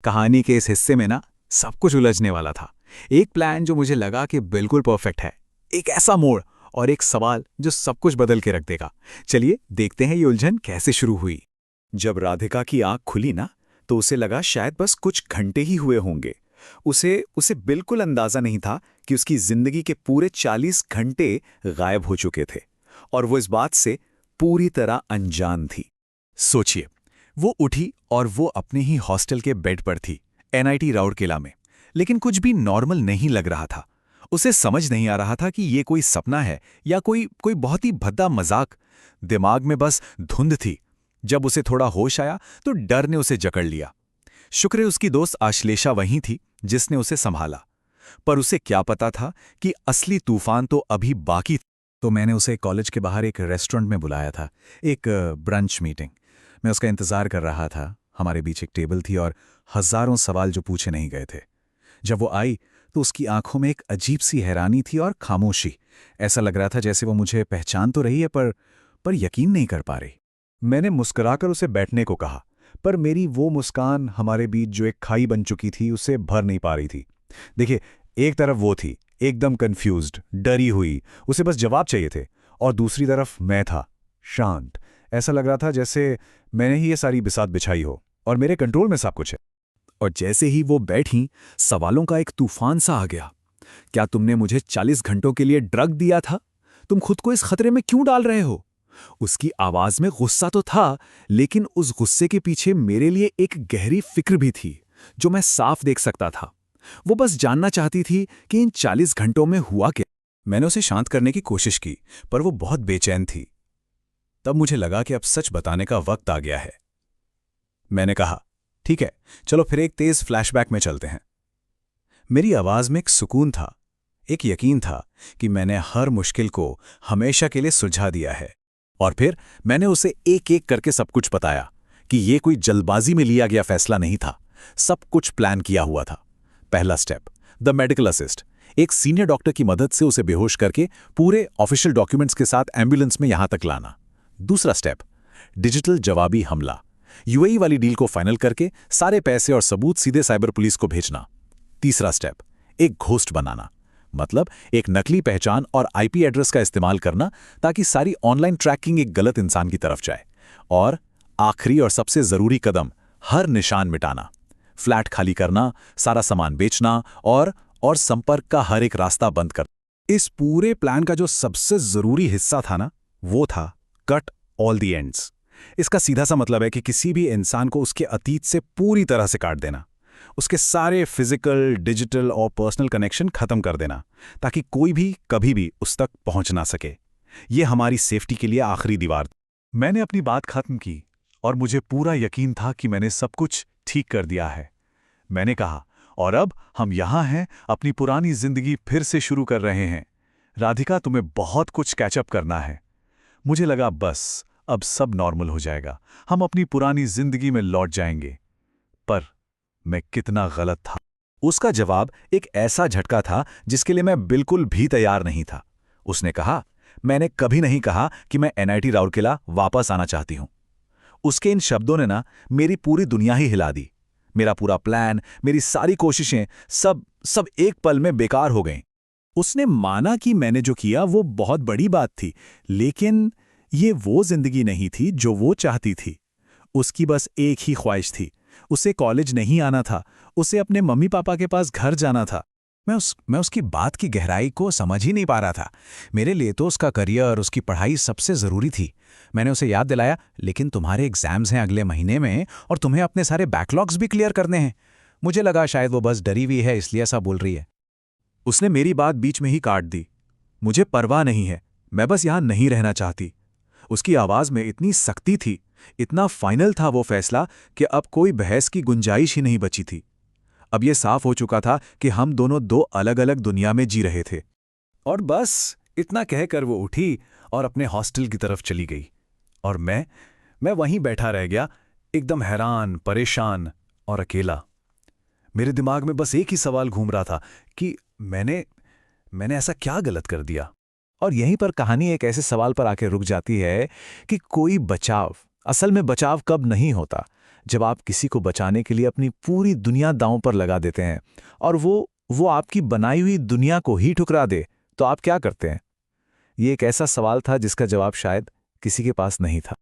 कहानी के इस हिस्से में ना सब कुछ उलझने वाला था। एक प्लान जो मुझे लगा कि बिल्कुल परफेक्ट है, एक ऐसा मोड़ और एक सवाल जो सब कुछ बदल के रख देगा। चलिए देखते हैं ये उलझन कैसे शुरू हुई। जब राधिका की आंख खुली ना, तो उसे लगा शायद बस कुछ घंटे ही हुए होंगे। उसे उसे बिल्कुल अंदाजा नहीं था कि उसकी जिंदगी के पूरे 40 घंटे गायब हो चुके थे, और वो इस बात से पूरी तरह अनजान थी। सोचिए, वो उठी और वो अपने ही हॉस्टल के बेड पर थी, एनआईटी राउरकेला में। लेकिन कुछ भी नॉर्मल नहीं लग रहा था। उसे समझ नहीं आ रहा था कि ये कोई सपना है या कोई कोई बहुत ही भद्दा मजाक। दिमाग में बस धुंध थी। जब उसे थोड़ा होश आया तो डर ने उसे जकड़ लिया। शुक्र है उसकी दोस्त आश्लेषा वहीं थी जिसने उसे संभाला। पर उसे क्या पता था कि असली तूफान तो अभी बाकी था। तो मैंने उसे कॉलेज के बाहर एक रेस्टोरेंट में बुलाया था, एक ब्रंच मीटिंग। मैं उसका इंतजार कर रहा था। हमारे बीच एक टेबल थी और हजारों सवाल जो पूछे नहीं गए थे। जब वो आई तो उसकी आंखों में एक अजीब सी हैरानी थी और खामोशी। ऐसा लग रहा था जैसे वो मुझे पहचान तो रही है पर यकीन नहीं कर पा रही। मैंने मुस्कुराकर उसे बैठने को कहा, पर मेरी वो मुस्कान हमारे बीच जो एक खाई बन चुकी थी उसे भर नहीं पा रही थी। देखिए, एक तरफ वो थी एकदम कंफ्यूज्ड, डरी हुई, उसे बस जवाब चाहिए थे, और दूसरी तरफ मैं था, शांत। ऐसा लग रहा था जैसे मैंने ही ये सारी बिसात बिछाई हो और मेरे कंट्रोल में सब कुछ है। और जैसे ही वो बैठी, सवालों का एक तूफान सा आ गया। क्या तुमने मुझे 40 घंटों के लिए ड्रग दिया था? तुम खुद को इस खतरे में क्यों डाल रहे हो? उसकी आवाज में गुस्सा तो था, लेकिन उस गुस्से के पीछे मेरे लिए एक गहरी फिक्र भी थी जो मैं साफ देख सकता था। वो बस जानना चाहती थी कि इन 40 घंटों में हुआ क्या। मैंने उसे शांत करने की कोशिश की, पर वो बहुत बेचैन थी। तब मुझे लगा कि अब सच बताने का वक्त आ गया है। मैंने कहा, ठीक है, चलो फिर एक तेज फ्लैशबैक में चलते हैं। मेरी आवाज में एक सुकून था, एक यकीन था कि मैंने हर मुश्किल को हमेशा के लिए सुलझा दिया है। और फिर मैंने उसे एक एक करके सब कुछ बताया कि ये कोई जल्दबाजी में लिया गया फैसला नहीं था, सब कुछ प्लान किया हुआ था। पहला स्टेप, द मेडिकल असिस्ट। एक सीनियर डॉक्टर की मदद से उसे बेहोश करके पूरे ऑफिशियल डॉक्यूमेंट्स के साथ एम्बुलेंस में यहां तक लाना। दूसरा स्टेप, डिजिटल जवाबी हमला। यूएई वाली डील को फाइनल करके सारे पैसे और सबूत सीधे साइबर पुलिस को भेजना। तीसरा स्टेप, एक घोस्ट बनाना, मतलब एक नकली पहचान और आईपी एड्रेस का इस्तेमाल करना ताकि सारी ऑनलाइन ट्रैकिंग एक गलत इंसान की तरफ जाए। और आखिरी और सबसे जरूरी कदम, हर निशान मिटाना, फ्लैट खाली करना, सारा सामान बेचना और संपर्क का हर एक रास्ता बंद कर। इस पूरे प्लान का जो सबसे जरूरी हिस्सा था ना, वो था कट ऑल दी एंड्स। इसका सीधा सा मतलब है कि किसी भी इंसान को उसके अतीत से पूरी तरह से काट देना, उसके सारे फिजिकल, डिजिटल और पर्सनल कनेक्शन खत्म कर देना, ताकि कोई भी कभी भी उस तक पहुंच ना सके। यह हमारी सेफ्टी के लिए आखिरी दीवार थी। मैंने अपनी बात खत्म की और मुझे पूरा यकीन था कि मैंने सब कुछ ठीक कर दिया है। मैंने कहा, और अब हम यहां हैं, अपनी पुरानी जिंदगी फिर से शुरू कर रहे हैं। राधिका, तुम्हें बहुत कुछ कैचअप करना है। मुझे लगा बस अब सब नॉर्मल हो जाएगा, हम अपनी पुरानी जिंदगी में लौट जाएंगे। पर मैं कितना गलत था। उसका जवाब एक ऐसा झटका था जिसके लिए मैं बिल्कुल भी तैयार नहीं था। उसने कहा, मैंने कभी नहीं कहा कि मैं एनआईटी राउरकेला वापस आना चाहती हूं। उसके इन शब्दों ने ना मेरी पूरी दुनिया ही हिला दी। मेरा पूरा प्लान, मेरी सारी कोशिशें, सब सब एक पल में बेकार हो गईं। उसने माना कि मैंने जो किया वो बहुत बड़ी बात थी, लेकिन ये वो जिंदगी नहीं थी जो वो चाहती थी। उसकी बस एक ही ख्वाहिश थी, उसे कॉलेज नहीं आना था, उसे अपने मम्मी पापा के पास घर जाना था। मैं उसकी बात की गहराई को समझ ही नहीं पा रहा था। मेरे लिए तो उसका करियर, उसकी पढ़ाई सबसे ज़रूरी थी। मैंने उसे याद दिलाया, लेकिन तुम्हारे एग्जाम्स हैं अगले महीने में और तुम्हें अपने सारे बैकलॉग्स भी क्लियर करने हैं। मुझे लगा शायद वो बस डरी हुई है इसलिए ऐसा बोल रही है। उसने मेरी बात बीच में ही काट दी। मुझे परवाह नहीं है, मैं बस यहां नहीं रहना चाहती। उसकी आवाज में इतनी सख्ती थी, इतना फाइनल था वो फैसला कि अब कोई बहस की गुंजाइश ही नहीं बची थी। अब यह साफ हो चुका था कि हम दोनों दो अलग अलग दुनिया में जी रहे थे। और बस इतना कहकर वो उठी और अपने हॉस्टल की तरफ चली गई। और मैं वहीं बैठा रह गया, एकदम हैरान, परेशान और अकेला। मेरे दिमाग में बस एक ही सवाल घूम रहा था कि मैंने ऐसा क्या गलत कर दिया। और यहीं पर कहानी एक ऐसे सवाल पर आके रुक जाती है कि कोई बचाव, असल में बचाव कब नहीं होता, जब आप किसी को बचाने के लिए अपनी पूरी दुनिया दांव पर लगा देते हैं और वो आपकी बनाई हुई दुनिया को ही ठुकरा दे, तो आप क्या करते हैं? ये एक ऐसा सवाल था जिसका जवाब शायद किसी के पास नहीं था।